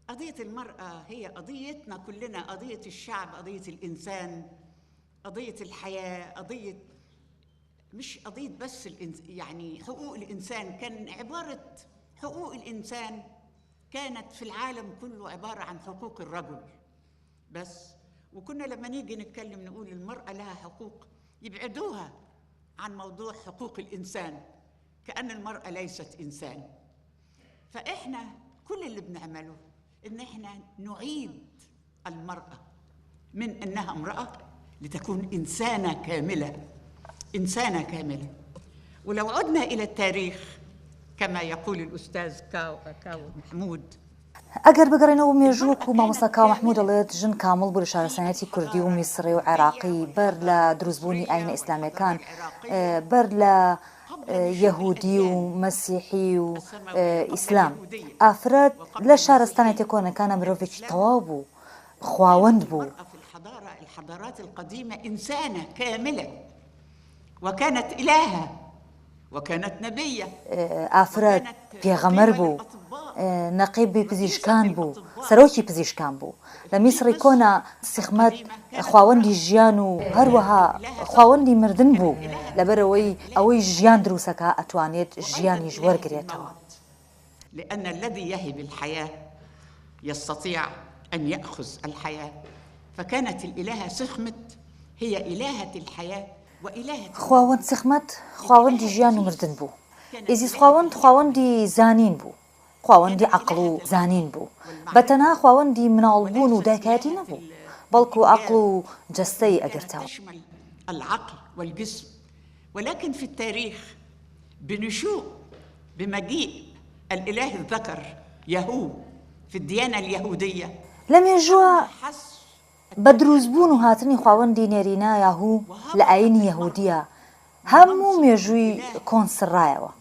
قضية المرأة هي قضيتنا كلنا، قضية الشعب، قضية الإنسان، قضية الحياة، مش قضية بس يعني حقوق الإنسان. كان عبارة حقوق الإنسان كانت في العالم كله عبارة عن حقوق الرجل بس. وكنا لما نيجي نتكلم نقول المرأة لها حقوق يبعدوها عن موضوع حقوق الإنسان، كأن المرأة ليست إنسان. فإحنا كل اللي بنعمله إن إحنا نعيد المرأة من أنها امرأة لتكون إنسانة كاملة، إنسانة كاملة. ولو عدنا إلى التاريخ كما يقول الأستاذ كاو محمود، ئەگەر بگەڕێنەوە مێژووک و مامۆستا کاو محمود دەڵێت ژن کامل بوو لە شارەسەنەتی کوردی و میسری و عێراقی، بەر لە دروستبوونی ئاینە ئیسلامیەکان، بەر لە یەهودی و مەسیحی و ئیسلام. ئافرەت لە شارستانێتی کۆنەکانە مرۆڤێکی تەواو بوو، خواوەند بوو. الحضارات القديمة إنسانة كاملة، وكانت إلهة وكانت نبية. ئافرەت پێغەمەر بوو، نەقیبی پزیشکان بوو، سەرۆکی پزیشکان بوو. لە میسری کۆنا سیخمەت خواوەندی ژیان و هەروەها خواوەندی مردن بوو، لەبەرەوەی ئەوەی ژیان دروستەکە ئەتوانێت ژیانیش وەرگرێتەوە. لأن الذي يهب الحياة يستطيع أن يأخذ الحياة. فكانت الإلهة سخمت هي إلهة الحياة وإلهة خواوەند سخمەت خواوەندی ژیان و مردن بوو. ئیزیس خواوەندی زانین بوو، خواوەندی عەقڵ و زانین بوو. بەتەنها خواوەندی مناڵبوون و دایکایەتی نەبوو، بەڵکو عەقڵ و جەستەی ئەگرتەوە. العقل والجسم. ولكن في التاريخ بنشوء بمجيء الإله الذكر يهو في الديانة اليهودية، لە مێژووە بە دروستبوون و هاتنی خواوەندی نێرینا یاهوو لە ئاینی یەهودیە هەموو مێژووی کۆنسڕایەوە.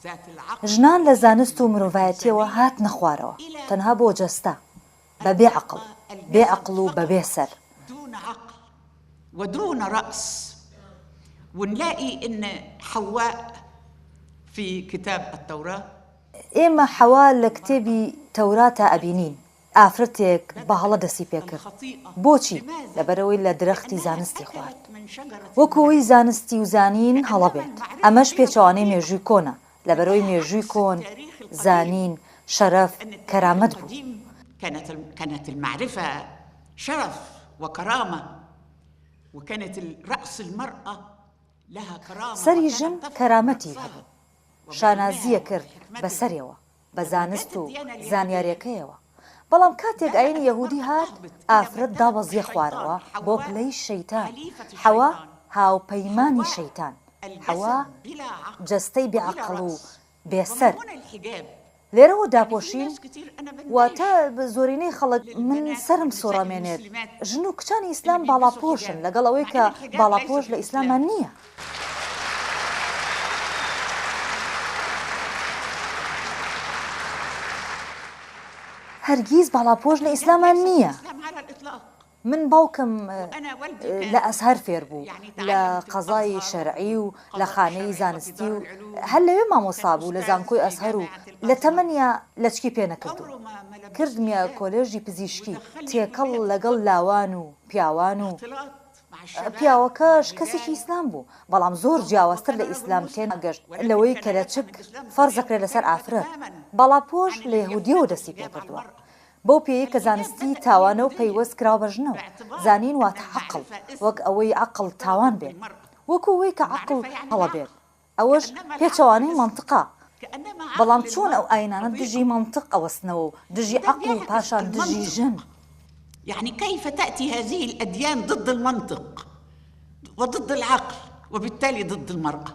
ژنان لە زانست و مرۆڤایەتیەوە هاتنە خوارەوە تەنها بۆ جەستە، بەبێ عەقڵ، بێ عەقڵ و بەبێ سەر. دون عقل ودون رأس. ونلاقي إن حواء في كتاب التوراة، ئێمە حەوا لە کتێبی تەوراتە ئەبینین ئافرەتێک بەهەڵە دەستی پێکرد. بۆچی؟ لەبەرەوەی لە درەختی زانستی خوارد، وەکوەوەی زانستی و زانین هەڵە بێت. ئەمەش پێچەوانەی مێژووی کۆنە، لەبەرەوەی مێژووی کۆن زانین، شەرەف، کەرامەت بوو. كانت المعرفة شرف وكرامة، وكانت رأس المرأة لها كرامة. سەری ژن کەرامەتی هەبوو، شانازیە کرد بەسەرەوە بە زانست و زانیاریەکەیەوە. بەڵام کاتێک ئاینی یەهودی هات، ئافرەت دابەزیە خوارەوە بۆ پلەی شەیتان. حەوا هاوپەیمانی شەیتان، حەوا جەستەی بێعەقڵ و بێسەر. لێرەوە داپۆشین واتە زۆرینەی خەڵک من سرم سۆڕامێنێت ژن و کچانی ئیسلام باڵاپۆشن لەگەڵ ئەوەی کە باڵاپۆش لە ئیسلامان نییە. هەرگیز باڵاپۆش لە ئیسلامان نییە. من باوکم لە ئەزهەر فێر بوو، لە قەزای شەرعی و لە خانەی زانستی و هەر لەوێ مامۆستا بوو لە زانکۆی ئەزهەر و لە تەمەنیا لەچکی پێ نەکردو. کردمیە کۆلێژی پزیشکی تێکەڵ لەگەڵ لاوان و پیاوان و پیاوەکەش کەسێکی ئیسلام بوو، بەڵام زۆر جیاوازتر لە ئیسلام تێنەگەشت لەوەی کە لە چک فەرزەکرێت لەسەر ئافرەت. باڵاپۆش لە یەهودیەوە دەستی پێ کردووە، بەو پێیە کە زانستی تاوانە و پەیوەست کراوە بە ژنەوە. زانین واتە عەقڵ، وەک ئەوەی عەقڵ تاوان بێت، وەکو ئەوەی کە عەقڵ هەڵە بێت. ئەوەش پێچەوانەی مەنتقە، بەڵام چۆن ئەو ئاینانە دژی مەنتق ئەوەستنەوە و دژی عەقڵ و پاشان دژی ژن. يعني كيف تأتي هذه الأديان ضد المنطق وضد العقل وبالتالي ضد المرأة؟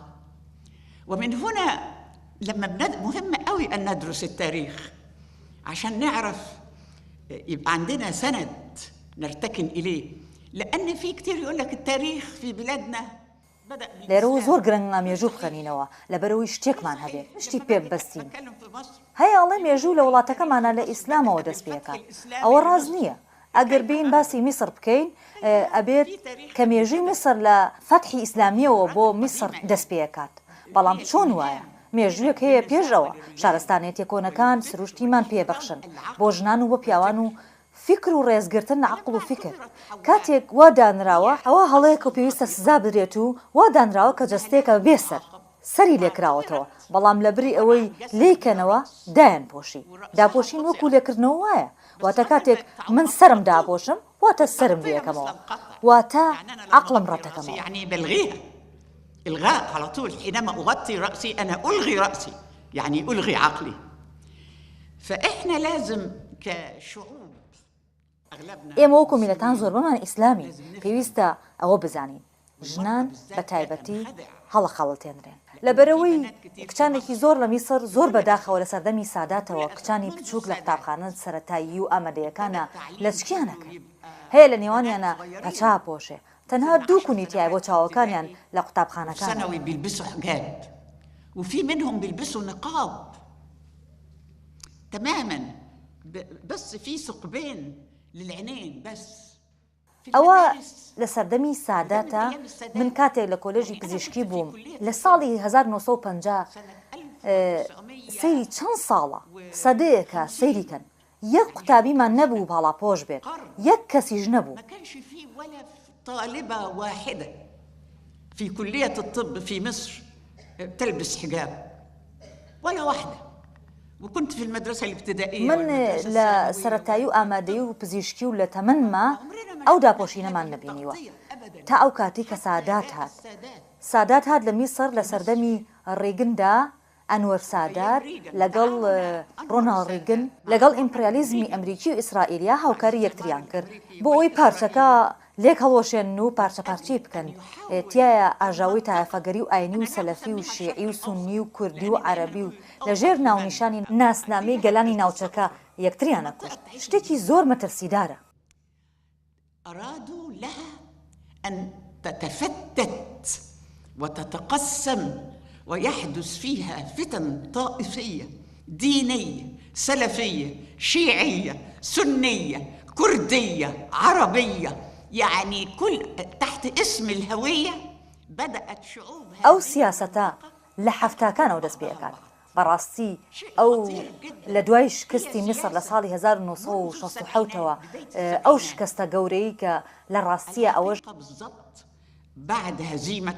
ومن هنا لما مهم قوي أن ندرس التاريخ عشان نعرف يبقى عندنا سند نرتكن إليه. لأن في كتير يقول لك التاريخ في بلادنا بدأ لێرەوە زۆر گرنگە مێژوو بخەنینەوە لەبەرەوەی شتێکمان هەبێت، شتی پێ ببەستین. هەیە ئەڵێ مێژوو لە وڵاتەکەمانە لە ئیسلامەوە دەست پێکات. ئەوە ڕاز نییە. ئەگەر بین باسی میسر بکەین ئەبێت کە مێژووی میسر لە فەتحی ئیسلامیەوە بۆ میسر دەست پێکات. بەڵام چۆن وایە؟ مێژوویەک هەیە پێشەوە شارستانێتی کۆنەکان سروشتیمان پێبەخشن بۆ ژنان و بۆ پیاوان و فکر و ڕێزگرتن عەقڵ و فکر کاتێک وا دانراوە ئەوە هەڵەیەک و پێویستە سزا بدرێت و وا دانراوە کە جەستێکە بێسەر سەری لێکراوەتەوە بەڵام لە بری ئەوەی لێکەنەوە دایان پۆشی داپۆشین وەکو لێکردنەوە وایە واتە کاتێک من سرم داپۆشم واتە سرم لێکەمەوە واتە عەقڵم ڕەتەکەمەوە يعني بالغيها إلغاء على طول حينما أغطي رأسي أنا ألغي رأسي يعني ألغي عقلي فإحنا لازم كشعوب ئێمە وەکو میلەتان زۆر بەمان ئیسلامی پێویستە ئەوە بزانین ژنان بە تایبەتی هەڵە خەڵەتێنرێن لەبەرەوەی کچانێکی زۆر لە میسر زۆر بەداخەوە لە سەردەمی ساداتەوە کچانی بچووک لە قوتابخانە سەرەتایی و ئامادەیەکانە لە چکیانەکە هەیە لە نێوانیانە پەچا پۆشێ تەنها دوو کونیتیای بۆ چاوەکانیان لە قوتابخانەکان ثانوي بيلبسوا حجاب وفي منهم بيلبسوا نقاب تماما بس في ثقبين للعينين بس ئەوە لە سەردەمی ساداتە من کاتێک لە کۆلێژی پزیشکی بووم لە ساڵی 1950 سەیری چەند ساڵە سەدەیەکە سەیریکەن یەک قوتابیمان نەبوو باڵاپۆش بێت یەک کەسیش نەبوو طالبة واحدة في كلية الطب في مصر تلبس حجاب ولا واحدة وكنت في المدرسة الابتدائية من لا سەرەتایی و ئامادەیی و پزیشکی و لە تەمەنما ئەو داپۆشینەمان نەبینیوە تا ئەو کاتی کە سادات هات لە میسر لە سەردەمی ڕێگندا ئەنوەر سادات لەگەڵ ڕۆناڵد ڕێگن لەگەڵ ئیمپریالیزمی ئەمریکی و ئیسرائیلیا هاوکاری یەکتریان کرد بۆ ئەوەی پارچەکە لێک هەڵۆشێن و پارچە پارچی بکەن تایە ئاژاوی تایەفەگەری و ئاینی و سەلەفی و شیعی و سونی و کوردی و عەرەبی و لەژێر ناونیشانی ناسنامەی گەلانی ناوچەکە یەکتریانە کوشت شتێکی زۆر مەترسیدارە أرادوا لها أن تتفتت وتتقسم ويحدث فيها فتن طائفية دينية سلفية شيعية سنية كردية عربية يعني كل تحت اسم الهوية بدأت شعوب أو سياسة لحفتا كان أو دسبيكان بەڕاستی ئەو لە دوای شکستی میسر لە ساڵی 1960 ئەو شکستە گەورەی کە لە ڕاستیە ئەوەش بالضبط بعد هزيمة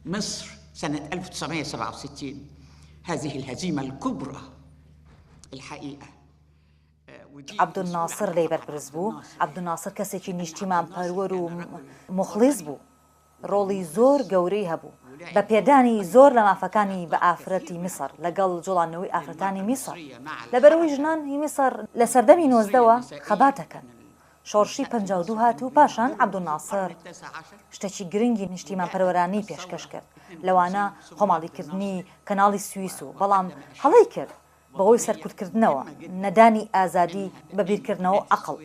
مصر سنة 1967 هذه الهزيمة الكبرى الحقيقة عەبدولناسر لێی بەرپرس بوو عەبدولناسر کەسێکی نیشتیمان پەروەر و مخلیص بوو ڕۆڵی زۆر گەورەی هەبوو بە پێدانی زۆر لە مافەکانی بە ئافرەتی میسر لەگەڵ جوڵانەوەی ئافرەتانی میسر لەبەرەوەی ژنانی میسر لە سەردەمی 19ەوە خەباتەکەن شۆڕشی 52 هات و پاشان عەبدولناسر شتێکی گرنگی نیشتیمان پەروەرانەی پێشکەش کرد لەوانە خۆماڵیکردنی کەناڵی سوئیس و بەڵام هەڵەی کرد بەهۆی سەرکوتکردنەوە نەدانی ئازادی بەبیرکردنەوە عەقڵ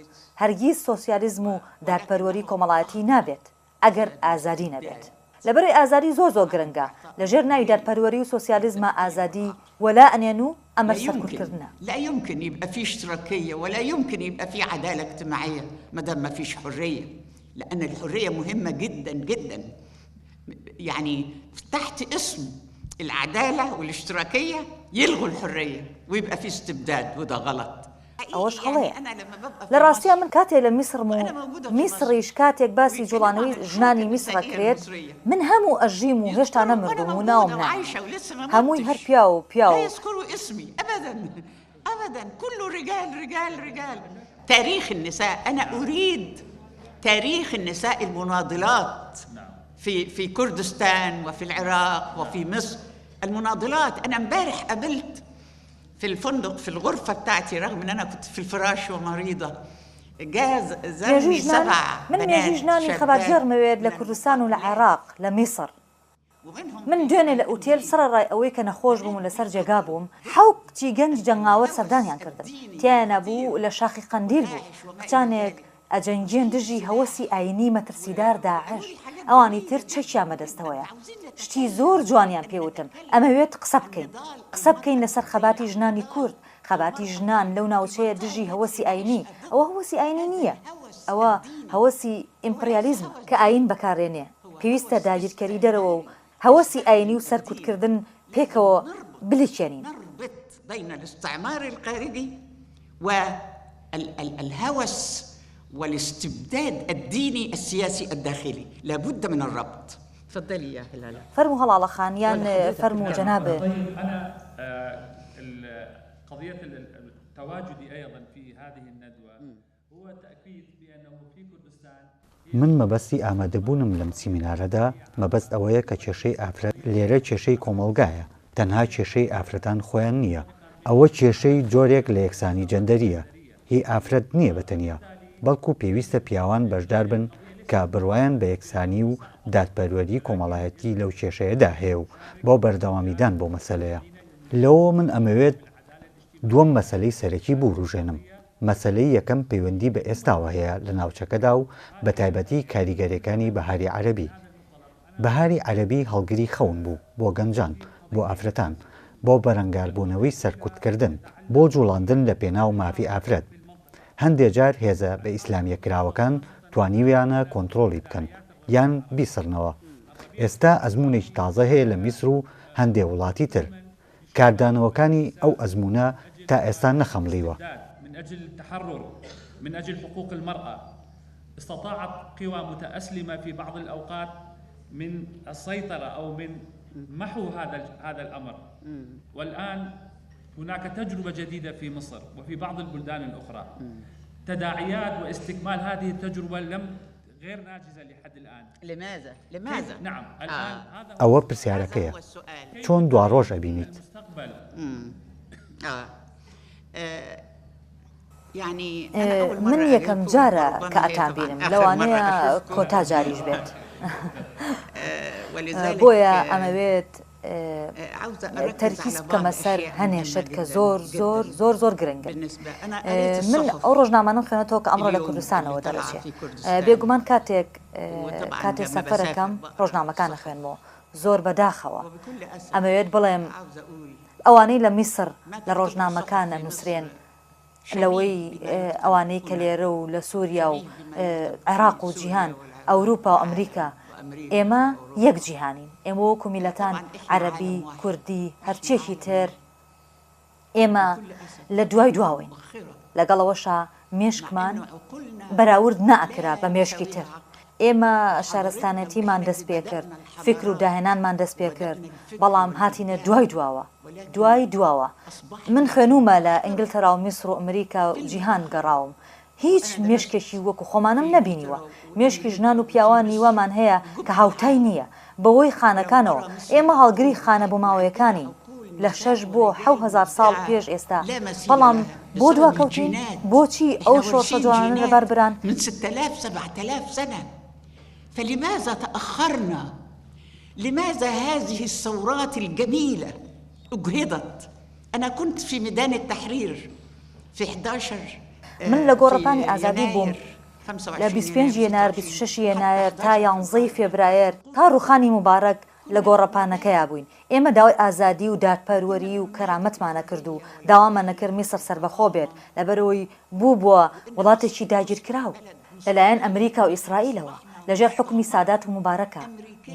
هەرگیز سۆسیالیزم و دادپەروەری کۆمەڵایەتی نابێت ئەگەر ئازادی نەبێت لەبەرەوەی ئازادی زۆر گرنگە لەژێر ناوی دادپەروەری و سۆسیالیزمە ئازادی ولا ئەنێن و ئەمە سەرکوتکردنە لا يمكن يبقى في اشتراكية ولا يمكن يبقى في عدالة اجتماعية ما دام ما فيش حرية لأن الحرية مهمة جدا جدا يعني تحت اسم العدالة والاشتراكية يلغوا الحرية ويبقى في استبداد وده غلط ئەوەش هەڵەیە لە ڕاستیە من کاتێک لە میسرم و میسریش کاتێک باسی جوڵانەوەی ژنانی میسرە کرێت من هەموو ئەژیم و هێشتا نەمردوم و ناوم هەمووی هەر پیا و أبدا كله رجال تاريخ النساء أنا أريد تاريخ النساء المناضلات في كردستان وفي العراق وفي مصر المناضلات أنا امبارح قابلت في الفندق في الغرفة بتاعتي رغم أن أنا كنت في الفراش ومريضة زارني 7 بنات من جناني خباجر مويد لكردستان والعراق لمصر من دوێنێ لە ئوتێل سەرڕای ئەوەی کە نەخۆش بووم و لەسەر جێگا بووم حەوتی گەنج جەنگاوەر سەردانیان کردم تیانە بوو لە شاخی قەندیل بوو کچانێک ئەجەنگیان دژی هەوەسی ئاینی مەترسیدار داعش ئەوانی تر چەکیان بەدەستەوەیە شتی زۆر جوانیان پێوتم ئەمەوێت قسە بکەین لەسەر خەباتی ژنانی کورد خەباتی ژنان لەو ناوچەیە دژی هەوەسی ئاینی ئەوە هەوەسی ئاینی نییە ئەوە هەوەسی ئیمپریالیزم کە ئاین بەکارێنێ پێویستە داگیرکەری دەرەوە و هەوەسی ئاینی و سەرکوتکردن پێکەوە بلیچێنین. نربط بين الاستعمار الخارجي والهوس والاستبداد الديني السياسي الداخلي، لابد من الربط. تفضلي يا هلال. فرموا هلا خان يان فرموا جنابه. طيب أنا قضية تواجدي أيضا في هذه الندوة هو تأكيد بأنه في كردستان من مەبەستی ئامادەبوونم لەم سیمینارەدا مەبەست ئەوەیە کە کێشەی ئافرەت لێرە کێشەی کۆمەڵگایە، تەنها کێشەی ئافرەتان خۆیان نییە، ئەوە کێشەی جۆرێک لە یەکسانی جەندەریە، هی ئافرەت نییە بەتەنیا، بەڵکو پێویستە پیاوان بەشدار بن کە بڕوایان بە یەکسانی و دادپەروەری کۆمەڵایەتی لەو کێشەیەدا هەیە و بۆ بەردەوامیدان بۆ مەسەلەیە. لەوە من ئەمەوێت دووەم مەسەلەی سەرەکی بوروژێنم. مەسەلەی یەکەم پەیوەندی بە ئێستاوە هەیە لە ناوچەکەدا و بە تایبەتی کاریگەرەکانی بەهاری عەرەبی. بەهاری عەرەبی هەڵگری خەون بوو بۆ گەنجان، بۆ ئافرەتان، بۆ بەرەنگاربوونەوەی سەرکوتکردن، بۆ جوڵاندن لە پێناو مافی ئافرەت. هەندێک جار هێزە بە ئیسلامیەکراوەکان توانیویانە کۆنتترۆلی بکەن یان بیسڕنەوە. ئێستا ئەزمونێکی تازە هەیە لە میسر و هەندێک وڵاتی تر. کاردانەوەکانی ئەو ئەزمونە تا ئێستا نەخەمڵیوە. من أجل التحرر، من أجل حقوق المرأة، استطاعت قوى متأسلمة في بعض الأوقات من السيطرة أو من محو هذا الأمر. والآن هناك تجربة جديدة في مصر وفي بعض البلدان الأخرى. تداعيات واستكمال هذه التجربة غير ناجزة لحد الآن. لماذا؟ نعم الآن هذا ئەوە پرسیارەکەیە. چۆن دوا ڕۆژ ئەبینیت؟ من یەکەم جارە کە ئەتان بینم، لەوانەیە کۆتا جاریش بێت. بۆیە ئەمەوێت تەرکیز بکەمە سەر هەنێشت کە زۆر گرنگە. من ئەو ڕۆژنامانم خوێنێتەوە کە ئەمڕۆ لە کوردستانەوە دەڕچێت. بێگومان کاتێک سەفەرەکەم ڕۆژنامەکانە خوێنمەوە زۆر بەداخەوە. ئەمەوێت بڵێم ئەوانەی لە میسر لە ڕۆژنامەکانە نووسرێن لەوەی ئەوانەی کە لێرە و لە سووریا و عێراق و جیهان ئەوروپا و ئەمریکا، ئێمە یەک جیهانین، ئێمە وەکو میلەتان عەرەبی، کوردی، هەرچێکی تر ئێمە لە دوای دواوین. لەگەڵەوەشە مێشکمان بەراورد نائەکرا بە مێشکی تر. ئێمە شارستانەتیمان دەست پێ کرد، فکر و داهێنانمان دەست پێ کرد، بەڵام هاتینە دوای دواوە. من خوێنومە لە ئینگلتەرا و میسر و ئەمریکا و جیهان گەڕاوم، هیچ مێشکێکی وەکو خۆمانم نەبینیوە. مێشکی ژنان و پیاوانی وامان هەیە کە هاوتای نییە بەوەی خانەکانەوە. ئێمە هەڵگری خانە بۆماوەیەکانین لە 6 بۆ 7,000 ساڵ پێش ئێستا، بەڵام بۆ دواکەوتین. بۆچی ئەو شۆڕشە جوانانە لەبەر بران؟ من 6000 7000 سنة. فلماذا تأخرنا؟ لماذا هذه الثورات الجميلة أجهضت؟ أنا كنت في ميدان التحرير في 11 من لە گۆڕەپانی ئازادی بووم لە 25 ینار 26 ینایەر تا 11 فێبرایەر تا ڕوخانی مبارەک لە گۆڕەپانەکەیا بووین. ئێمە داوای ئازادی و دادپەروەری و کەرامەتمانە کرد و داوامان نەکرد میسر سەربەخۆ بێت لەبەرەوەی بووە وڵاتێکی داگیرکراو لەلایەن ئەمریکا و ئیسرائیلەوە لەژێر حکومی سادات و مبارەکە.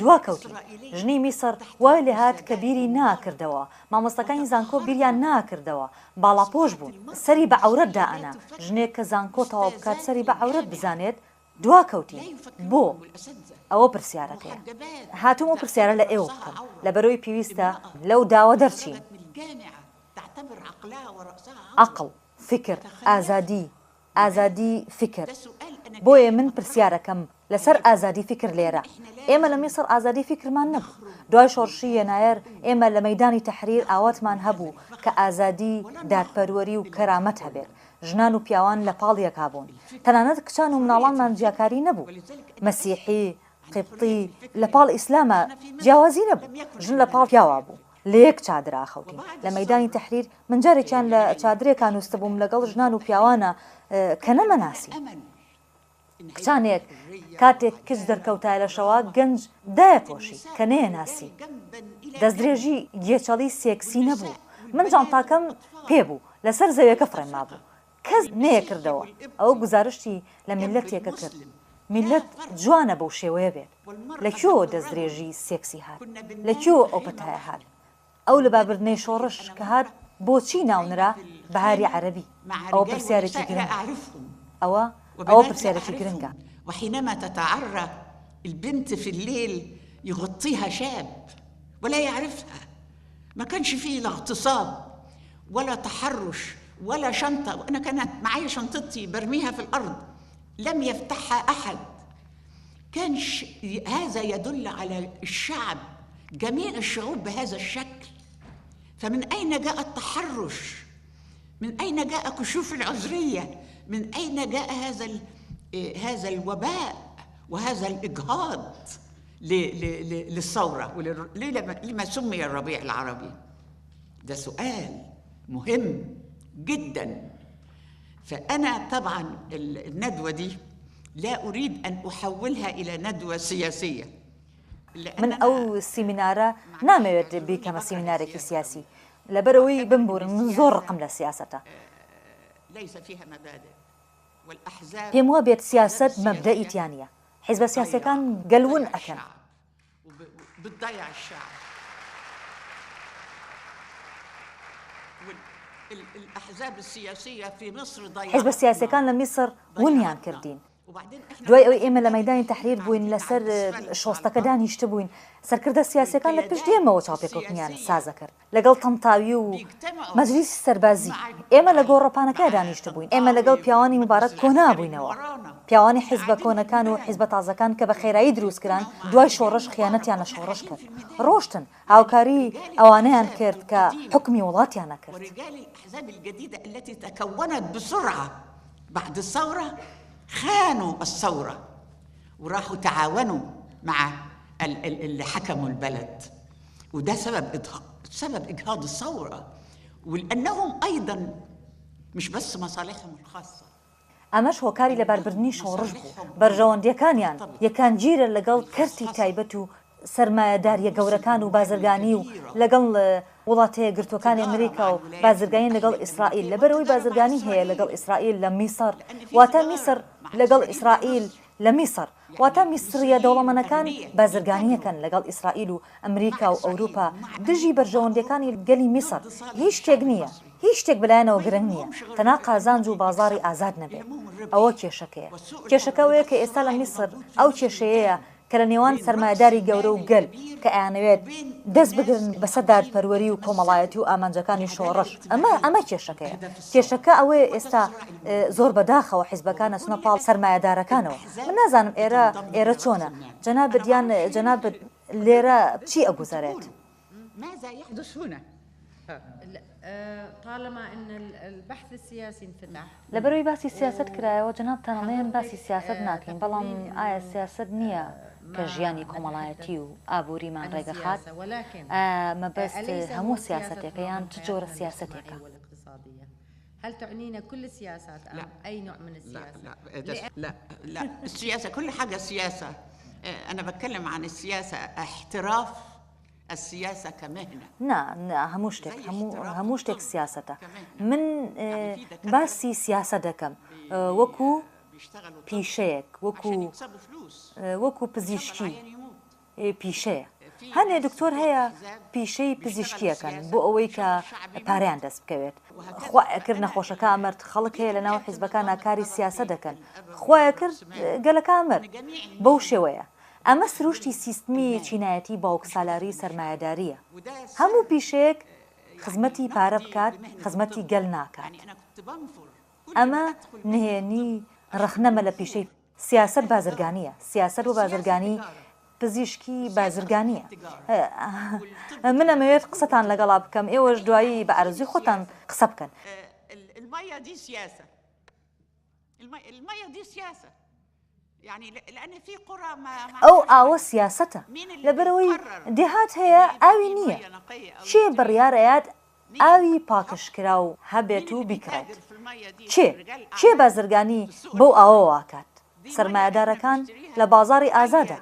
دواکەوتی ژنی میسر وای لێ هات کە بیری ناکردەوە، مامۆستەکانی زانکۆ بیریان ناکردەوە، باڵاپۆش بوون، سەری بە عەورەت دائەنا. ژنێک کە زانکۆ تەواو بکات سەری بە عەورەت بزانێت. دواکەوتی بۆ ئەوە پرسیارەکەیە. هاتووم و پرسیارە لە ئێوە بکەم لەبەرەوەی پێویستە لەو داوە دەرچین. عەقڵ، فکر، ئازادی فکر. بۆیە من پرسیارەکەم لەسەر ئازادی فکر لێرە. ئێمە لە میسر ئازادی فکرمان نەبوو. دوای شۆڕشی ینایەر ئێمە لە مەیدانی تەحریر ئاواتمان هەبوو کە ئازادی دادپەروەری و کەرامەت هەبێت. ژنان و پیاوان لە پاڵ یەکا بوون. تەنانەت کچان و مناڵانمان جیاکاری نەبوو. مەسیحی، قبطی لە پاڵ ئیسلامە جیاوازی نەبوو. ژن لە پاڵ پیاوا بوو. لە یەک چادرا خەوتین. لە مەیدانی تەحریر من جارێکیان لە چادرێکان وستە بووم لەگەڵ ژنان و پیاوانە کە نەمەناسی. کچانێک کاتێک کچ دەرکەوتای لە شەوا گەنج دایەپۆشی کە نەیەناسی. دەستدرێژی گێچەڵی سێکسی نەبوو. من جانتاکەم پێبوو لەسەر زەویەکە فڕێما بوو. کەس نەیەکردەوە. ئەوە گوزارشتی لە میلەتێکە کرد. میلەت جوانە بەو شێوەیە بێت. لەکوێوە دەستدرێژی سێکسی هات؟ لەکوێوە ئەو پەتایە هات؟ ئەو لە بابردنەی شۆڕش کە هات بۆچی ناونرا بەهاری عەرەبی ئەوە پرسیارێکی گرنگە ئەوە پرسیارێکی گرنگە. وحينما تتعرى البنت في الليل يغطيها شاب ولا يعرفها، ما كانش فيه لا اغتصاب ولا تحرش ولا شنطة، وأنا كانت معي شنطتي برميها في الأرض لم يفتحها أحد. كان هذا يدل على الشعب، جميع الشعوب بهذا الشكل. فمن أين جاء التحرش؟ من أين جاء كشوف العذرية؟ من أين جاء هذا الوباء وهذا الإجهاض للثورة لما سمي الربيع العربي؟ ده سؤال مهم جدا. فأنا طبعا الندوة دي لا أريد أن أحولها إلى ندوة سياسية. من أو سيمينارا نامەوێت بیکەمە سیمینارێکی سیاسی لەبەرەوەی بمبورن زۆر ڕقم لە سیاسەتە. پێم وە بێت سیاست مەبدەئیتیان نیە. حیزبە سیاسیەکان گەلون ئەکەن. حیزبە سیاسیەکان لە میسر ونیان کردین. دوای ئەوەی ئێمە لە مەیدانی تەحریر بووین لەسەر شۆستەکە دانیشتە بووین، سەرکردە سیاسیەکان لە پشت ئێمەوە چاوپێکەوتنیان سازە کرد لەگەڵ تەمتاوی و مەجلیسی سەربازی. ئێمە لە گۆڕەپانەکە دانیشتە بووین، ئێمە لەگەڵ پیاوانی مبارەت کۆنا بووینەوە، پیاوانی حیزبە کۆنەکان و حیزبە تازەکان کە بە خێرایی دروستکران دوای شۆڕش خیانەتیان لە شۆڕش کرد، ڕۆشتن هاوکاری ئەوانەیان کرد کە حکمی وڵاتیان نەکرد. خانوا الثورة وراحوا تعاونوا مع اللي حكموا البلد، وده سبب إجهاض الثورة، ولأنهم أيضا مش بس مصالحهم الخاصة. ئەمەش هۆکاری لە بەربردنی شۆڕش بوو. بەرژەوەندیەکانیان یەکانگیرە لەگەڵ کەرتی تایبەت و سەرمایەداریە گەورەکان و بازرگانی و لەگەڵ وڵاتەیە گرتوەکانی ئەمریکا و بازرگانی لەگەڵ ئیسرائیل. لەبەرەوەی بازرگانی هەیە لەگەڵ ئیسرائیل لە میسر، واتە میسر لەگەڵ ئیسرائیل لە میسر، واتە میسریە دەوڵەمەندەکان بازرگانیەکەن لەگەڵ ئیسرائیل و ئەمریکا و ئەوروپا. دژی بەرژەوەندیەکانی گەلی میسر هیچ شتێک نییە، هیچ شتێک بەلایەنەوە گرنگ نییە، تەنها قازانج و بازاڕی ئازاد نەبێت. ئەوە کێشەکەیە. کێشەکەوەیە کە ئێستا لە میسر ئەو کێشەیەیە کە لە نێوان سەرمایەداری گەورە و گەل کە ئەیانەوێت دەست بگرن بەسەر دادپەروەری و کۆمەڵایەتی و ئامانجەکانی شۆڕش. ئەمە کێشەکەیە. کێشەکە ئەوەیە ئێستا زۆر بەداخەوە حیزبەکانە چونە پاڵ سەرمایەدارەکانەوە. من نازانم ئێرە چۆنە جەنابەت یان جەنابەت لێرە چی ئەگوزارێت؟ ماذا يحدث هنا؟ طالما ان البحث السياسي انفتح لەبەرەوەی باسی سیاست کرایەوە جەنابتان ئەڵێن باسی سیاست ناکەین، بەڵام ئایا سیاست نییە کە ژیانی کۆمەڵایەتی و ئابووریمان ڕێگەخات؟ مەبەست هەموو سیاسەتێکە یان چ جۆرە سیاسەتێکە؟ هل تعنينا كل السياسات أم أي نوع من السياسة؟ لا السياسة كل حاجة سياسة. أنا بتكلم عن السياسة احتراف السياسة كمهنة. هەموو شتێک سیاسەتە. من باسی سیاسە دەکەم وەکو پیشەیەک، وەکو پزیشکی پیشەیە. هەنێ دکتۆر هەیە پیشەی پزیشکیەکەن بۆ ئەوەی کە پارەیان دەست بکەوێت. خوایەکرد نەخۆشەکە ئەمرد، خەڵک هەیە لە ناو حیزبەکان کاری سیاسە دەکەن، خوایەکرد گەلەکە ئەمرد. بەو شێوەیە. ئەمە سروشتی سیستمی چینایەتی باوکسالاری سەرمایەداریە. هەموو پیشەیەک خزمەتی پارە بکات، خزمەتی گەل ناکات. ئەمە نهێنی ڕەخنەمە لە پیشەی سیاست بازرگانیە. سیاست و بازرگانی پزیشکی بازرگانیە. من ئەمەوێت قسەتان لەگەڵا بکەم، ئێوەش دوایی بە ئارزوی خۆتان قسە بکەن. ئەو ئاوە سیاسەتە، لەبەرەوەی دێهات هەیە ئاوی نییە. چێ بڕیارەیات ئاوی پاکشکرا و هەبێت و بیکڕێت؟ چێ بازرگانی بەو ئاوە واکات؟ سەرمایەدارەکان لە بازاڕی ئازادە.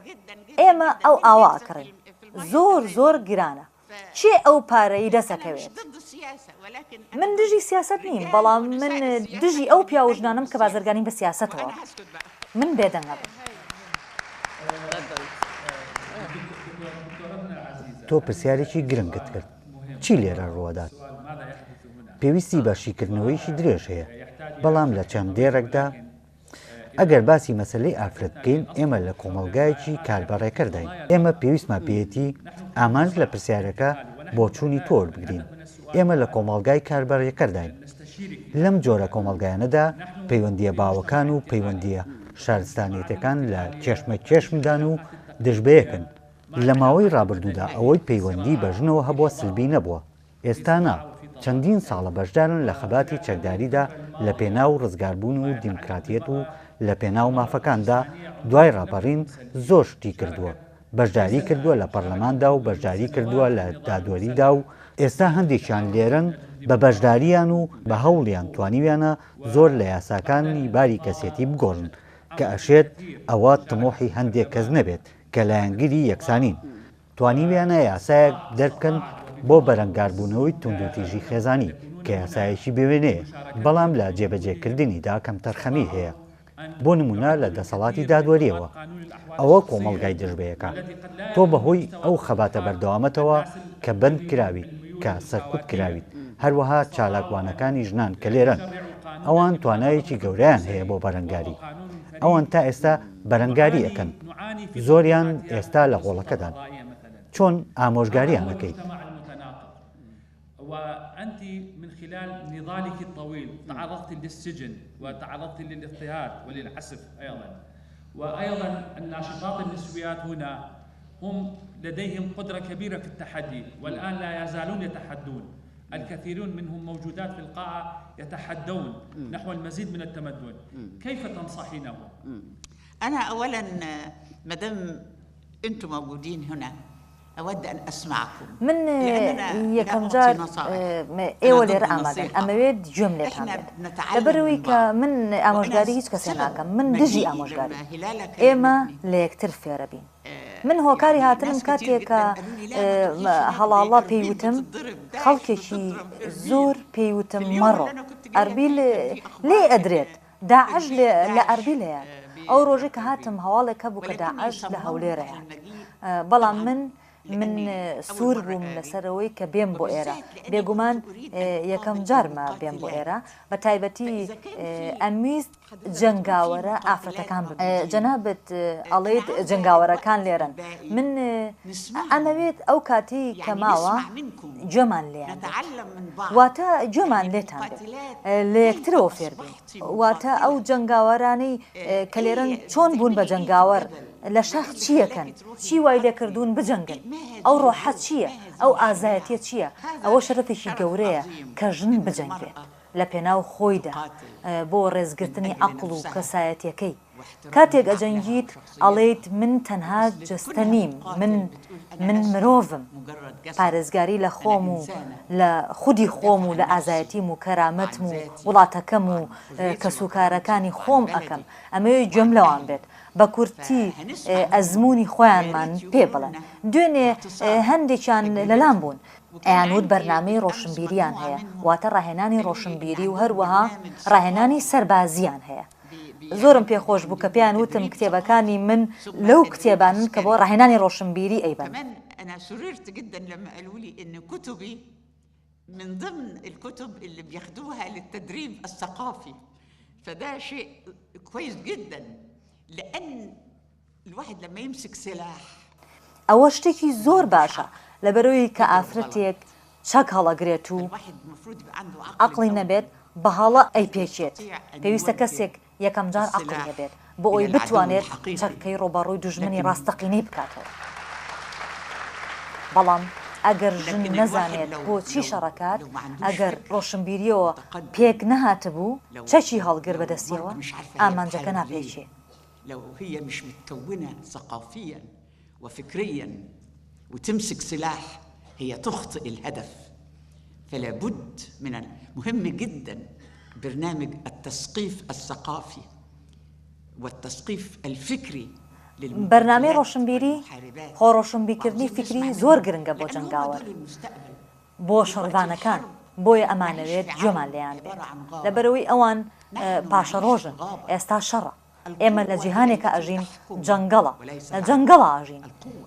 ئێمە ئەو ئاوا ئەکڕین، زۆر گرانە. چێ ئەو پارەی دەسەکەوێت؟ من دژی سیاست نیم، بەڵام من دژی ئەو پیاوژنانم کە بازرگانی بە سیاستەوە. من بێدەنگە بم. تۆ پرسیارێکی گرنگت کرد. چی لێرە ڕوەدات پێویستی بەشیکردنەوەیشی درێژ هەیە بەڵام لە چەند دێڕێکدا ئەگەر باسی مەسلەی ئافرەت بکەین ئێمە لە کۆمەلگایەکی کاربەڕێکردین ئێمە پێویستمان پێیەتی ئامانج لە پرسیارەکە بۆ چوونی تۆر بگرین ئێمە لە کۆمەلگای کاربەڕێکردین لەم جۆرە کۆمەلگایانەدا پەیوەندیە باوەکان و پەیوەندیە شارستانیەتەکان لە چێشمە چێشمدان و دژبەیەکن لە ماوەی ڕابردوودا ئەوەی پەیوەندی بەژنەوە هەبووە سلبی نەبووە ئێستا نا چەندین ساڵە بەشدارن لە خەباتی چەکداریدا لە پێناو ڕزگاربوون و دیموکراتیەت و لە پێناو مافەکاندا دوای ڕاپەڕین زۆر شتی کردووە بەشداری کردووە لە پەرلەماندا و بەشداری کردووە لە دادوەریدا و ئێستا هەندێکیان لێرن بە بەشداریان و بە هەوڵیان توانیویانە زۆر لە یاساکانی باری کەسێتی بگۆڕن کە ئەشێت ئەوە تمۆحی هەندێک کەس نەبێت کە لایەنگیری یەکسانین توانیویانە یاسایەک دەربکەن بۆ بەرەنگاربوونەوەی توندوتیژی خێزانی کە یاسایەکی بوێنەیە بەڵام لە جێبەجێکردنیدا کەم تەرخەمی هەیە بۆ نمونە لە دەسەڵاتی دادوەریەوە ئەوە کۆمەڵگای دژبەیەەکە تۆ بەهۆی ئەو خەباتە بەردەوامەتەوە کە بند کراویت کە سەرکوت کراویت هەروەها چالاکوانەکانی ژنان کە لێرن ئەوان توانایەکی گەورەیان هەیە بۆ بەرەنگاری ئەوان تا ئێستا بەرەنگاری ئەەکەن زۆریان ئێستا لە غۆڵەکەدان چۆن ئامۆژگاریان دەکەیت وأنت من خلال نضالك الطويل تعرضت للسجن وتعرضت للاضطهاد وللعسف أيضا وأيضا الناشطات النسويات هنا هم لديهم قدرة كبيرة في التحدي والآن لا يزالون يتحدون الكثيرون منهم موجودات في القاعة يتحدون نحو المزيد من التمدن كيف تنصحينهم؟ أنا أولا مدام أنتم موجودين هنا أود أن أسمعكم من يكم جار إيولي رأمدن أمويد جملة هامد لبروي من أموشغاري هيش كسيناكم من دجي أموشغاري إيما ليكتر في ربين من هو كاري هاتنم كاتيكا هلالا بيوتم خلقشي زور بيوتم مرو أربيل ليه أدريت داعش لأربيل يعني أو روجيك هاتم هوالك هبو كداعش لهوليرة يعني بلا من سوور بووم لەسەرەوەی کە بێم بۆ ئێرە بێگومان یەکەم جارمە بێم بۆ ئێرە بە تایبەتی ئەمویست جەنگاوەرە ئافرەتەکان جەنابەت ئەڵێت جەنگاوەرەکان لێرن من ئەمەوێت ئەو کاتی کە ماوە گوێمان لێیان واتە گوێمان لێتان بێت لە یەکترەوە فێر بین واتە ئەو جەنگاوەرانەی کە لێرن چۆن بوون بە جەنگاوەر لە شەخ چیەکەن چی وای لێکردوون بجەنگن ئەو ڕۆحەت چییە ئەو ئازایەتیە چییە ئەوە شەرەفێکی گەورەیە کە ژن بجەنگێت لە پێناو خۆیدا بۆ ڕێزگرتنی عەقڵ و کەسایەتیەکەی کاتێک ئەجەنگیت ئەڵێیت من تەنها جەستە نیم من مرۆڤم پارێزگاری لە خۆم و لە خودی خۆم و لە ئازایەتیم و کەرامەتم و وڵاتەکەم و کەسوکارەکانی خۆم ئەەکەم ئەمەوێ گوێم لەوان بێت بە کورتی ئەزمموی خۆیانمان پێ بڵێن دوێنێ هەندێکیان لەلام بوون ئەیانوت بەرنامەی ڕۆشنبیریان هەیە واتە ڕاهێنانی ڕۆشنبیری و هەروەها ڕاهێنانی سەربازیان هەیە زۆرم پێخۆش بوو کە پێیان وتم کتێبەکانی من لەو کتێبانن کە بۆ ڕاهێنانی ڕۆشنبیری ئەیبن أنا سررت جدا لما قالوا لي إن كتبي من ضمن الكتب اللي بياخدوها للتدريب الثقافي فده شيء كويس جدا لأن الواحد لما يمسك سلاح ئەوە شتێکی زۆر باشە لەبەرەوەی کە ئافرەتێک چەک هەڵەگرێت و عەقڵی نەبێت بە هەڵە ئەی پێچێت پێویستە کەسێک یەکەم جار عەقڵی هەبێت بۆ ئەوی بتوانێت چەکەی ڕۆبەڕووی دوژمنی ڕاستەقینەی بکاتەوە بەڵام ئەگەر ژن نەزانێت بۆ چی شەڕەکات ئەگەر ڕۆشنبیریەوە پێک نەهاتبوو چەکی هەڵگر بەدەستیەوە ئامانجەکە ناپێچێ لو هي مش متكونة ثقافيا وفكريا وتمسك سلاح هي تخطئ الهدف فلا بد من مهم جدا برنامج التثقيف الثقافي والتثقيف الفكري بەرنامەی ڕۆشنبیری خۆ ڕۆشنبیکردنی فکری زۆر گرنگە بۆ جەنگاوەر بۆ شەڕڤانەکان بۆیە ئەمانەوێت گوێمان لێیان بێت لەبەرەوەی ئەوان پاشە ڕۆژن ئێستا شەڕە ئێمە لە جیهانێکە ئەژین جەنگەڵە لە جەنگەڵە ئاژین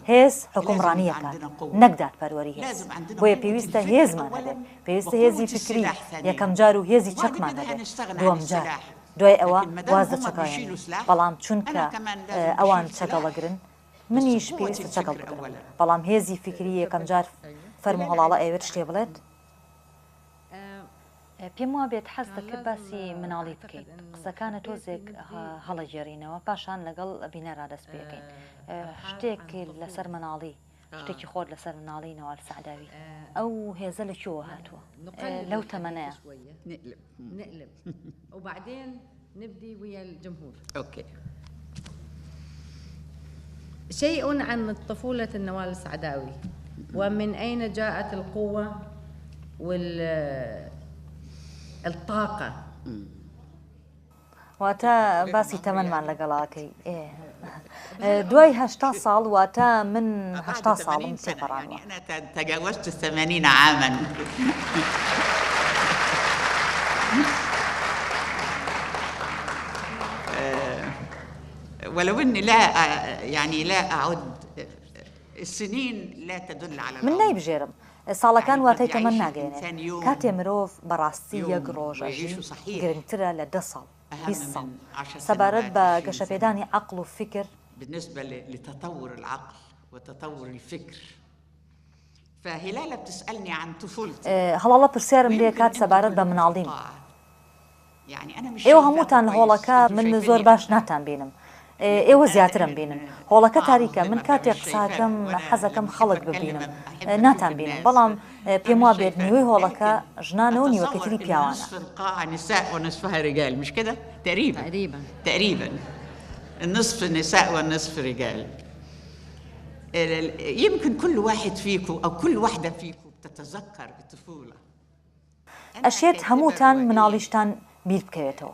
هێز حکومڕانیەکان نەکدات پەروەری هێز بۆیە پێویستە هێزمان هەبێت پێویستە هێزی فکری یەکەم جار و هێزی چەکمان هەبێت دووەم جار دوای ئەوە واز دەچەکایەن بەڵام چونکە ئەوان چەگەڵەگرن منیش پێویستە چەگەڵ بگرم بەڵام هێزی فکری یەکەم جار فەرمو هەڵاڵە ئەوێت شتێ بڵێت پێم وابێت حەز دەکرد باسی مناڵی بکەیت قسەکانە تۆزێک هەڵەگێڕینەوە پاشان لەگەڵ بینەرا دەست پێکەین شتێک لەسەر مناڵی شتێکی خۆت لەسەر مناڵی نەوال سەعداوی ئەو هێزە لەکوێوە هاتووە لەو تەمەنەیە نقلب وبعدين نبدي ويا الجمهور. اوكي. شيء عن طفولة النوال السعداوي ومن أين جاءت القوة والطاقة؟ واتا باسی تەمەنمان لەگەڵاکەی دوای 80 ساڵ واتا من 80 ساڵم تێپەڕانەوە. أنا تجاوزت 80 عاما. ولو اني لا اعد السنين لا تدل على من نایبژێرم ساڵەکان واتای تەمەن ناگەێنێت کاتێ مرۆڤ بەڕاستی یەک ڕۆژەژی گرنگترە لە 10 ساڵ 20 ساڵ سەبارەت بە گەشەپێدانی عەقڵ و فکر بالنسبة لتطور العقل وتطور الفكر. فهلالة بتسألني عن طفولتي. هەڵاڵە پرسیارم لێ کات سەبارەت بە مناڵیم ئێوە هەمووتان لە هۆڵەکە من زۆر باش ناتان بینم ئێوە زیاترم بینن هۆڵەکە تاریکە من کاتێک قساکەم حەزەکەم خەڵک ببینم ناتان بینم بەڵام پێم وا بێت نیوەی هۆڵەکە ژنانە و نیوەکەتری پیاوانە. نساء ونصفها رجال مش كده؟ تقريبا النصف نساء والنصف رجال. يمكن كل واحد فيكم أو كل واحدة فيكم تتذكر الطفولة. ئەشێت هەمووتان مناڵیشتان بیر بکەوێتەوە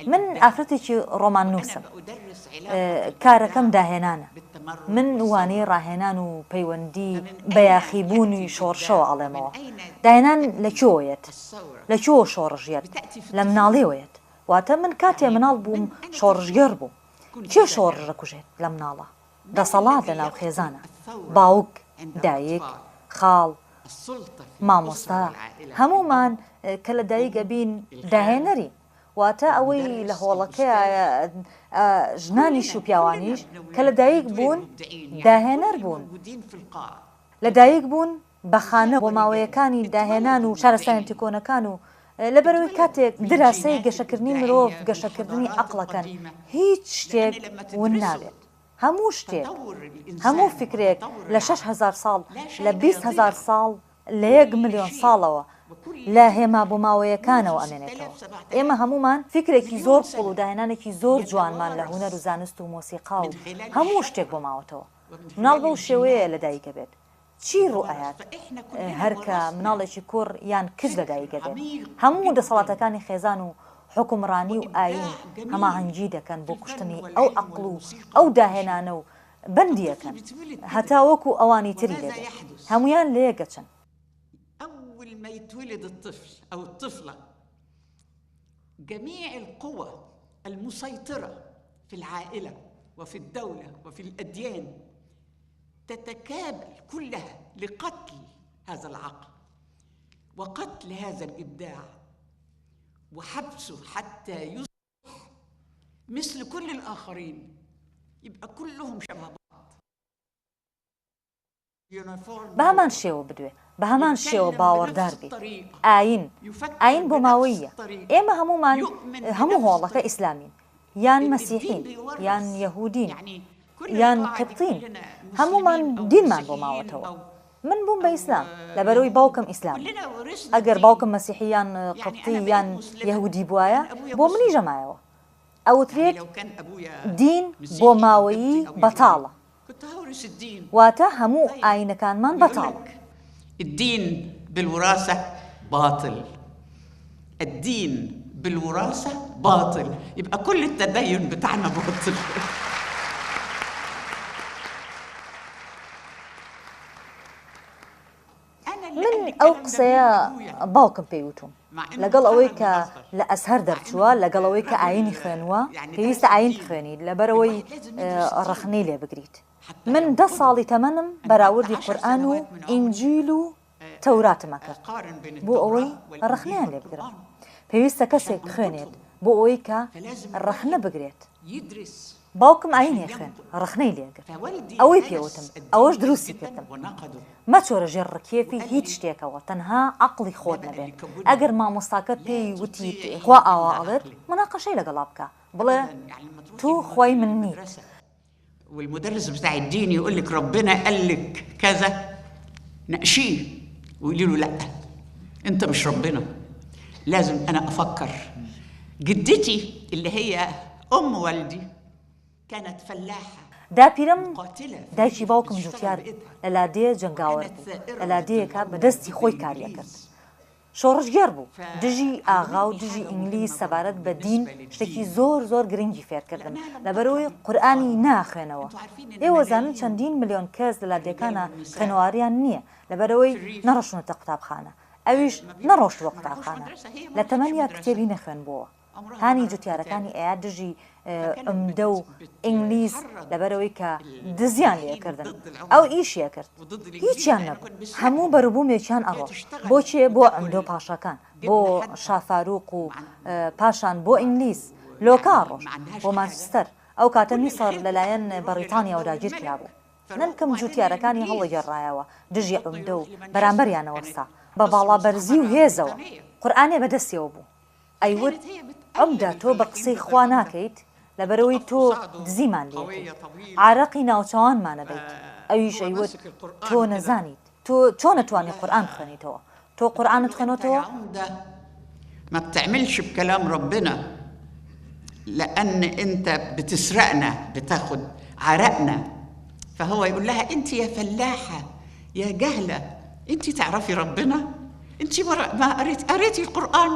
من ئافرەتێکی ڕۆمان نووسم کارەکەم داهێنانە من وانەی ڕاهێنان و پەیوەندی بەیاخیبوونی شۆڕشەوە ئەڵێمەوە داهێنان لەکوێیەت لەکوێ شۆڕژێت لە مناڵیەوەیەت واتە من کاتێ مناڵ بووم شۆڕژگەر بووم کێ شۆڕژە کوژێت لە مناڵە دەسەڵات لە ناو خێزانە باوک دایک خاڵ مامۆستا هەمومان کە لە دایک ئەبین داهێنەری واتە ئەوەی لە هۆڵەکەی ژنانیش و پیاوانیش کە لە دایک بوون داهێنەر بوون لە دایک بوون بە خانە بۆ ماوەیەکانی داهێنان و شارستانیەتی کۆنەکان و لەبەرەوەی کاتێک دراسەی گەشەکردنی مرۆڤ گەشەکردنی عەقڵەکەن هیچ شتێک ون نابێت هەموو شتێک هەموو فکرێک لە 6,000 ساڵ لە 20,000 ساڵ لە 1 ملیۆن ساڵەوە لە هێما بۆ ماوەیەکانەوە ئەمێنێتەوە ئێمە هەمومان فکرێکی زۆر قوڵ و داهێنانێکی زۆر جوانمان لە هونەر و زانست و مۆسیقا و هەموو شتێک بۆ ماوەتەوە مناڵ بەو شێوەیە لە دایکە بێت چی ڕوو ئاات هەرکە مناڵێکی کوڕ یان کچ لە دایکە بێت هەموو دەسەڵاتەکانی خێزان و حکومڕانی و ئاین هەماهەنگی دەکەن بۆ کوشتنی ئەو عەقڵ و ئەو داهێنانە و بەندیەکەن هەتا وەکو ئەوانی تری لێدێت هەمویان لێگەچن. أول ما يتولد الطفل أو الطفلة جميع القوى المسيطرة في العائلة وفي الدولة وفي الأديان تتكابل كلها لقتل هذا العقل وقتل هذا الإبداع وحبسه حتى يصبح مثل كل الآخرين يبقى كلهم شبه بعض. بە هەمان شێوە بدوێ بە هەمان شێوە باوەڕدار بیت ئاین بۆ ماوەیە ئێمە هەمومان هەموو هۆڵەکە ئیسلامین یان مەسیحین یان یەهودین یان قبطین هەمومان دینمان بۆ ماوەتەوە من بووم بە ئیسلام لەبەرەوەی باوکم ئیسلام ئەگەر باوکم مەسیحی یان قبطی یان یەهودی بووایە بۆ منی ژەمایەوە ئەوترێت دین بۆ ماوەیی بەتاڵە واتە هەموو ئاینەکانمان بەتاڵە. الدين بالوراثة باطل الدين بالوراثة باطل يبقى كل التدين بتاعنا باطل. من ئەو قسەیە باوکم پێیوتم لەگەڵ ئەوەی کە لە ئەزهەر دەرچووە لەگەڵ ئەوەی کە ئاینی خوێنووە پێویستە ئاین بخوێنیت لەبەرەوەی ڕەخنەی لێ بگریت. من 10 ساڵی تەمەنم بەراوردی قورئان و ئینجیل و تەوراتمە کرد بۆ ئەوەی ڕەخنەیان لێ بگرم. پێویستە کەسێک بخوێنێت بۆ ئەوەی کە ڕەخنە بگرێت. باوکم ئاینێ خوێن ڕەخنەی لێگرت. ئەوەی پێوتم ئەوەش دروستی کردم. مەچۆرە ژێر ڕکێفی هیچ شتێکەوە تەنها عەقڵی خۆت نەبێت. ئەگەر مامۆستاکەت پێی وتی خوا ئاوا ئەڵێت مناقەشەی لەگەڵا بکە بڵێ تو خوای من نیت. والمدرس بتاع الدين يقول لك ربنا قال لك كذا ناقشيه وقولي له لا انت مش ربنا لازم انا افكر. جدتي اللي هي ام والدي كانت فلاحه داپیرم دایکی باوکم جوتیار لە لادێ جەنگاوەر بوو لە لادەیەکە بەدەستی خۆی کاریە کرد. شۆڕشگێر بوو دژی ئاغا و دژی ئینگلیز سەبارەت بە دین شتێکی زۆر گرنگی فێرکردن لەبەرەوەی قورئانی ناخوێنەوە. ئێوە زانن چەندین ملیۆن کەس لە لادێکانە خوێنەواریان نییە لەبەرەوەی نەڕۆشنەتە قوتابخانە ئەویش نەڕۆشتووە قوتابخانە لە تەمەنیا کتێبی نەخوێنبووە. هانی جوتیارەکانی ئەیا دژی ئەمدە و ئینگلیز لەبەرەوەی کە دزیان لێکردن ئەو ئیشیە کرد هیچیان نەبوو هەموو بەروبوومێکیان ئەڕۆژ بۆچێ بۆ ئەمدە و پاشەکان بۆ شافاروق و پاشان بۆ ئینگلیز لۆکا ڕۆژ بۆ مانچستەر ئەو کاتە میسەر لەلایەن بەریتانیا داگیر کرابوو. نەنکەم جوتیارەکانی هەڵەگەڕایەوە دژی ئەمدە و بەرامبەریانەوەستا بە باڵا بەرزی و هێزەوە قورئانێ بەدەستیەوە بوو. ئەیوت ئەمدا تۆ بە قسەی خوا ناکەیت لەبەرەوەی تۆ دزیمان لێ عارەقی ناوچەوانمانە بیت. ئەویش ئەیوت تۆ نەزانیت تۆ چۆن نەتوانی قورئان بخوێنیتەوە تۆ قورئانت خوێنەوە. ما بتعملش بكلام ربنا لأن أنت بتسرقنا بتاخد عرقنا. فهو يقول لها أنت يا فلاحة يا جهلة أنت تعرفي ربنا أنت ما قريتي القرآن.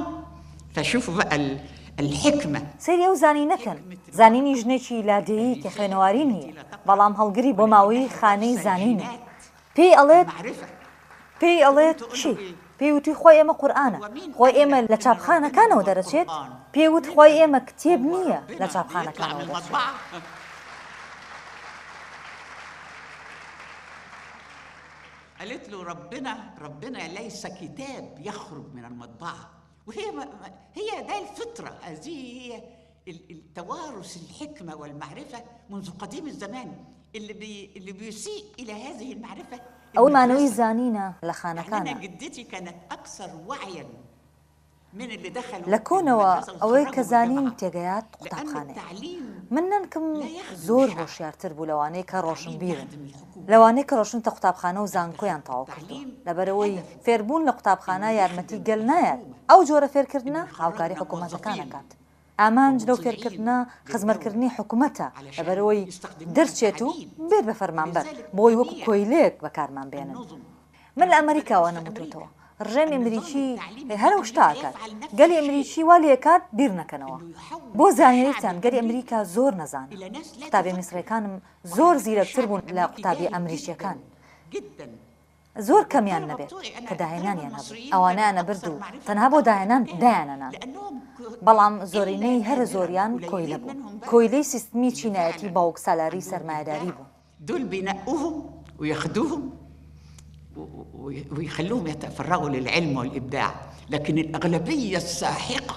فشوفوا بقى الحكمة سيري ئەو زانی نەکەن زانینی ژنێکی لادێیی کە خوێنەواری نییە بەڵام هەڵگری بۆ ماوەی خانەی زانینە. پێی ئەڵێت چی؟ پێی وتی خۆی ئێمە قورئانە خۆی ئێمە لە چاپخانەکانەوە دەرەچێت پێی وت خۆی ئێمە کتێب نییە لە چاپخانەکانەوە دەرەچێت. قالت له ربنا ليس كتاب يخرج من المطبعة. وهي ده الفطرة هذه هي التوارث الحكمة والمعرفة منذ قديم الزمان اللي بيسيء إلى هذه المعرفة. أول ما نوي زانينا لخانكانا أنا جدتي كانت أكثر وعيا من اللي دخلوا لكونوا أوي كزانين تيجيات قطعخانة مننكم زور هوشيارتر بو لواني كروشن بيرن لواني كروشن تقطعخانة وزانكويان طاو كردو لبروي فيربون لقطعخانة يارمتي قلنايات أو جورة فير كردنا هاوكاري حكومة كانت ئامانج لەو فێرکردنە خزمەتکردنی حکوومەتە لەبەرەوەی دەرچێت و بێت بە فەرمانبەر بۆی وەکو کۆیلێک بەکارمان بێنن. من لە ئەمریکاوە نەموتوتەوە ڕێمی ئەمریکی هەرو شتاکات گەلی ئەمریکی وا لێکات بیر نەکەنەوە بۆ زانیاریتان گەلی ئەمریکا زۆر نەزانە قوتابی میسرەکانم زۆر زیرەکتر بوون لە قوتابی ئەمریکیەکان زۆر کەمیان نەبێت کە داهێنانیان هەبوو ئەوانیانە برد و تەنها بۆ داهێنان دایانەنان بەڵام زۆرینەی هەر زۆریان کۆیلە بوو کۆیلەی سیستمی چینایەتی باوک سالاری سەرمایەداری بوو. دول بينقوهم وياخدوهم ويخلوهم يتفرغوا للعلم والإبداع لكن الأغلبية الساحقة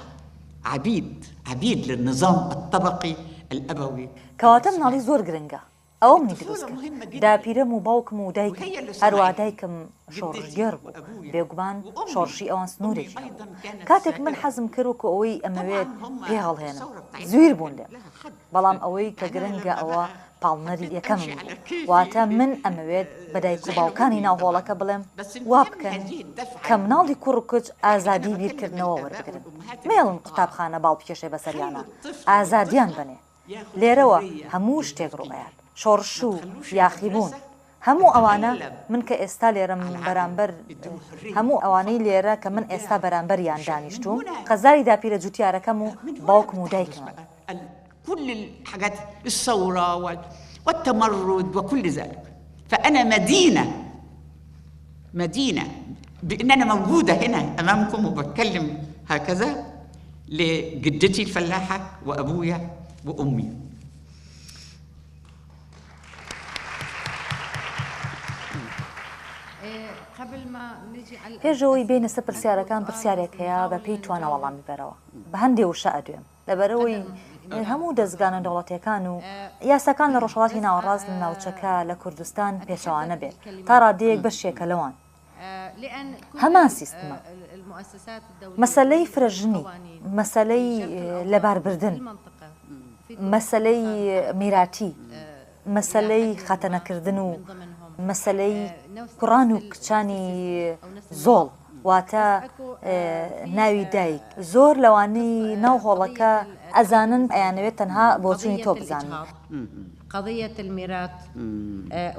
عبيد للنظام الطبقي الأبوي. کەواتە مناڵی زۆر گرنگە ئەوە منی دروست کرد داپیرەم و باوکم و دایکم هەروە دایکم شۆڕژگەر بوو بێگومان شۆڕشی ئەوان سنوورێکی هەبوو کاتێک من حەزم کرد وکو ئەوەی ئەمەوێت پێ هەڵهێنم زویر بوون لێ بەڵام ئەوەی کە گرنگە ئەوە پاڵنەری یەکەم بوو واتە من ئەمەوێت بە دایک و باوکانی ناوهۆڵەکە بڵێم وا بکەن کە مناڵی کوڕ و کچ ئازادی بیرکردنەوە وەربگرن مێڵن قوتابخانە باڵپکێشێ بەسەریانە ئازادیان بنێ لێرەوە هەموو شتێک ڕوئات شۆڕش و یاخیبوون هەموو ئەوانە من کە ئێستا لێرەم بەرامبەر هەموو ئەوانەی لێرە کە من ئێستا بەرامبەریان دانیشتوم قەزاری داپیرە جوتیارەکەم و باوکم و دایکمە. كل الحاجات الثورة والتمرد وكل ذلك فأنا مدينة مدينة بأن أنا موجودة هنا أمامكم وبتكلم هكذا لجدتي الفلاحة وأبويا وأمي. قبل ما نجي على پێشەوەی بینە سەر پرسیارەکان پرسیارێک هەیە بە پێی توانە وەڵامی بەرەوە بە هەندێک وشە ئەدوێم لەبەرەوەی هەموو دەستگانە دەوڵەتیەکان و یاساکان لە ڕۆژهەڵاتی ناوەڕاست لە ناوچەکە لە کوردستان پێچەوانە بێت تا ڕادەیەک بەشێکە لەوان هەمان سیستمە مەسەلەی فرەژنی مەسەلەی لەباربردن مەسەلەی میراتی مەسەلەی خاتەنەکردن و مەسەلەی کوڕان و کچانی زۆڵ واتە ناوی دایک زۆر لەوانەی ناو هۆڵەکە ئەزانن ئەیانەوێت تەنها بۆچوونی تۆ بزانن. قضية الميراث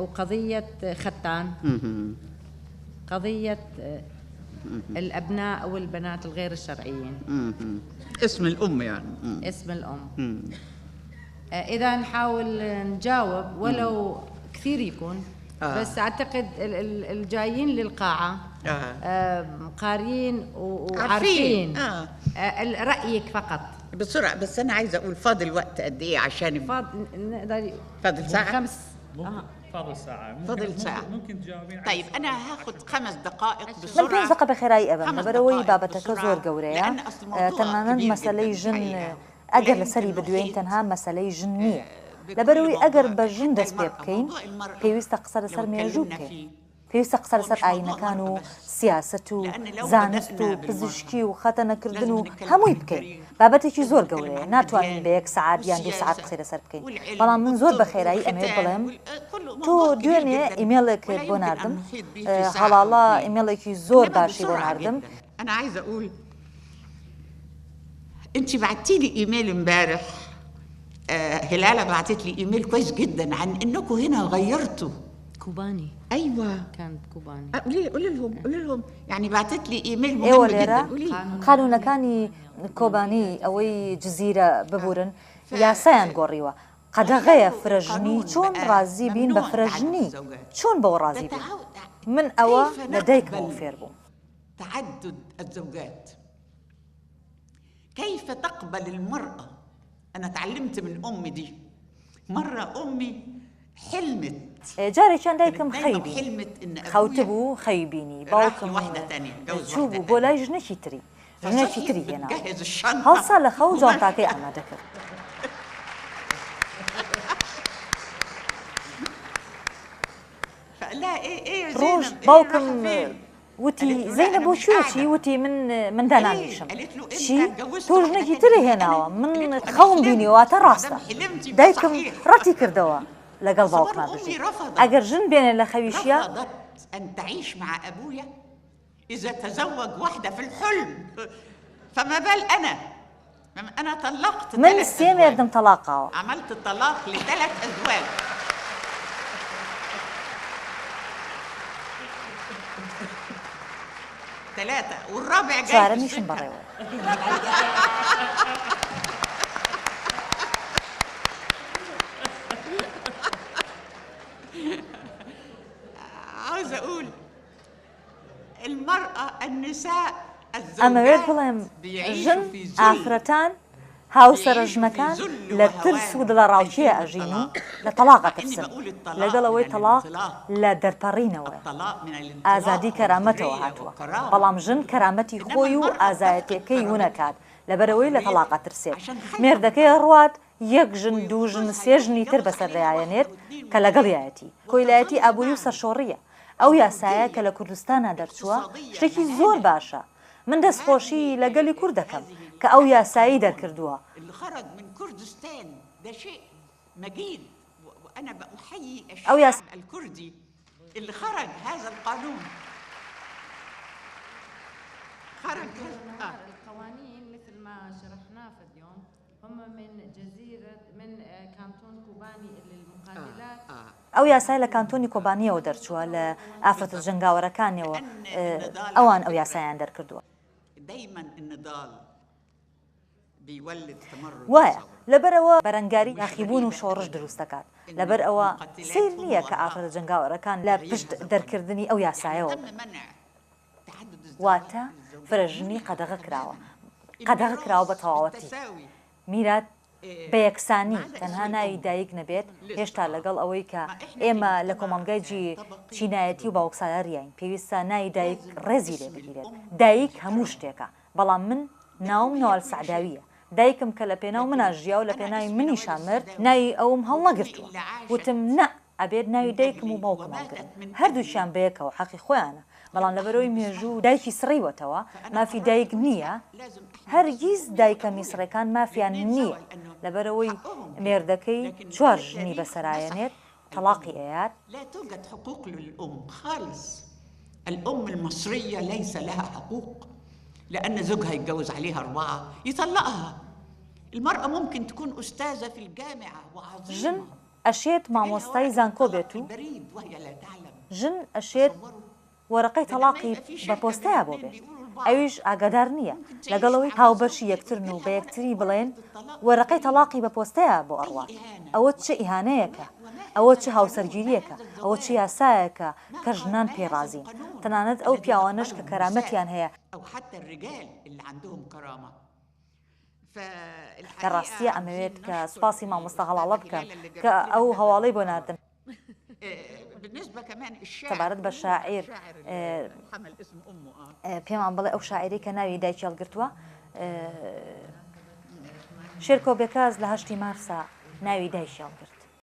وقضية ختان قضية الأبناء والبنات الغير الشرعيين. اسم الأم يعني. اسم الأم. إذا نحاول نجاوب ولو كثير يكون بس أعتقد الجايين للقاعة قارين وعارفين رأيك فقط. بسرعة بس أنا عايزة أقول فاضل وقت قد إيه عشان فاضل ساعة؟ فاضل ساعة. فاضل ساعة. ممكن تجاوبين. طيب أنا هاخد 5 دقائق من بسرعة. 5 دقائق بخيراي أبن لەبەرەوەی بابەتەکە زۆر گەورەیە تەنانەت مەسەلەی ژن ئەگەر لەسەری بدوێن تەنها مەسەلەی ژن نییە لەبەرەوەی ئەگەر بە ژن دەست پێ بکەین پێویستە قسە لەسەر مێژوو بکەین پێویستە قسە لەسەر ئاینەکان و سیاست و زانست و پزیشکی و خەتەنەکردن و هەمووی بکەین بابەتێکی زۆر گەورەیە ناتوانین بە 1 سعات یان 2 سعات قسەی لەسەر بکەین بەڵام من زۆر بەخێرایی ئەمەوێت بڵێم تۆ دوێنێ ئیمێڵێکت بۆ ناردم هەڵاڵا ئیمێڵێکی زۆر باشی بۆ ناردم. أنا عايزة أقول أنت بعتي لي إيميل امبارح هلالة بعتت لي إيميل كويس جدا عن إنكم هنا غيرتوا كوباني. أيوة كانت كوباني. قولي لهم يعني بعتت لي إيميل مهم جدا. قانونەکانی کۆبانی ئەوەی جززیرە ببورن یاسایان گۆڕیوە قەدەغەیە فرەژنی چۆن ڕازی بین بە فرەژنی چۆن بەوە ڕازی بین من ئەوە لە دایکمەوە فێر بووم. تعدد الزوجات كيف تقبل المرأة. أنا تعلمت من أمي دي مرة أمي حلمت جارێکیان دایکم خەیبی خەوتبوو خەیبینی باوکم چوو بوو بۆ لای ژنێکی تری ژنێکی تری هێنا هەڵسا لە خەو جانتاکەی ئامادە کرد. ڕۆژ باوکم وتی زەینە بۆ کوێچی وتی من دانانیشم چی تۆ ژنێکی تری هێناوە من خەوم بینیواتە ڕاستە دایکم ڕەتی کردەوە لەگەڵ باوکمان بژی ئەگەر ژن بێنێ لە خەویشیە أن تعيش مع أبويا إذا تزوج واحدة في الحلم فما بال أنا طلقت من سێمێردم تەلاقاوە عملت الطلاق ل3 أزواج. ثلاثة والرابع جاي چوارەمیشم بەڕێوە. عاوز أقول المرأة النساء ئەمەوێت بڵێم ژن ئافرەتان هاوسەرە ژنەکان لە ترس و دڵە ڕاوچیە ئەژین و لە تەلاقە ترسن لەگەڵەوەی تەلاق لە دەرپەڕینەوە ئازادی کەرامەتەوە هاتووە بەڵام ژن کەرامەتی خۆی و ئازایەتەکەی ونەکات لەبەرەوەی لە تەلاقە ترسێت مێردەکەی ڕوات 1 ژن 2 ژن 3 ژنی تر بەسەردایەنێت کە لەگەڵیەتی کۆیلایەتی ئابووری و سەرشۆڕیە ئەو یاسایە کە لە کوردستانە دەرچووە شتێکی زۆر باشە من دەستخۆشی لەگەلی کوور دەکەم کە ئەو یاسایی دەرکردووە. اللي خرج من كردستان ده شيء مجيد وأنا بأحيي أو الشعب الكردي اللي خرج هذا القانون. خرج القوانين مثل ما شرحناه في اليوم هم من جزيرة من كانتون كوباني اللي المقابلات ئەو یاسای لە کانتۆنی کۆبانیەوە دەرچووە لە ئافرەتە وایە لەبەرەوە بەرەنگاری یاخیبوون و شۆڕش دروست دەکات لەبەر ئەوە سیر نییە کە ئافرەتە جنگاوەرەکان لە پشت دەرکردنی ئەو یاسایەوە واتە فرەژنی قەدەغە کراوە بە تەواوەتی میرات بە یەکسانی تەنها ناوی دایک نەبێت هێشتا لەگەڵ ئەوەی کە ئێمە لە کۆمەڵگای چینایەتی و باوکسالەریین پێویستە ناوی دایک ڕێزی لێ بگیرێت دایک هەموو شتێکە بەڵام من ناوم نۆڵ سعداویە دایکم کە لە پێناو منە ژیا و لە پێناوی منیشان مرد ناوی ئەوم هەڵ نەگرتووە وتم نە ئەبێت ناوی دایکم و باوکم هەڵگرن هەردووشیان بەیەکەوە حەقی خۆیانە بەڵام لەبەرەوەی مێژوو دایکی سڕیوەتەوە مافی دایک نییە هەرگیز دایکە میسرەکان مافیان نییە لەبەرەوەی مێردەکەی 4 ژنی بەسەرایەنێت تەلاقی ئەیات لا توجد حقوق للأم خالص الأم المصرية ليس لها حقوق لأن زوجها يتجوز عليها 4 يطلقها المرأة ممكن تكون أستاذة في الجامعة وعظيمة ژن ئەشێت مامۆستای زانکۆ بێت و ژن ئەشێت وەرەقەی تەلاقی بە پۆستەیە بۆ بێت ئەویش ئاگادار نییە لەگەڵەوەی هاوبەشی یەکترن و بە یەکتری بڵێن وەرەقەی تەلاقی بە پۆستەیە بۆ ئەڕوات ئەوە چه ئیهانەیەکە ئەوە چه هاوسەرگیریەکە ئەوە چه یاسایەکە کە ژنان پێڕازین تەنانەت ئەو پیاوانش کە کەرامەتیان هەیە کە ڕاستیە ئەمەوێت کە سوپاسی مامۆستا هەڵاڵە بکەم کە ئەو هەواڵەی بۆ ناردن تەبارەت بە شاعیر پێمان بڵێ ئەو شاعیری کە ناوی دایکی هەڵگرتووە شێرکۆ بێکاز لە 8 مارسا ناوی دایکی هەڵگرت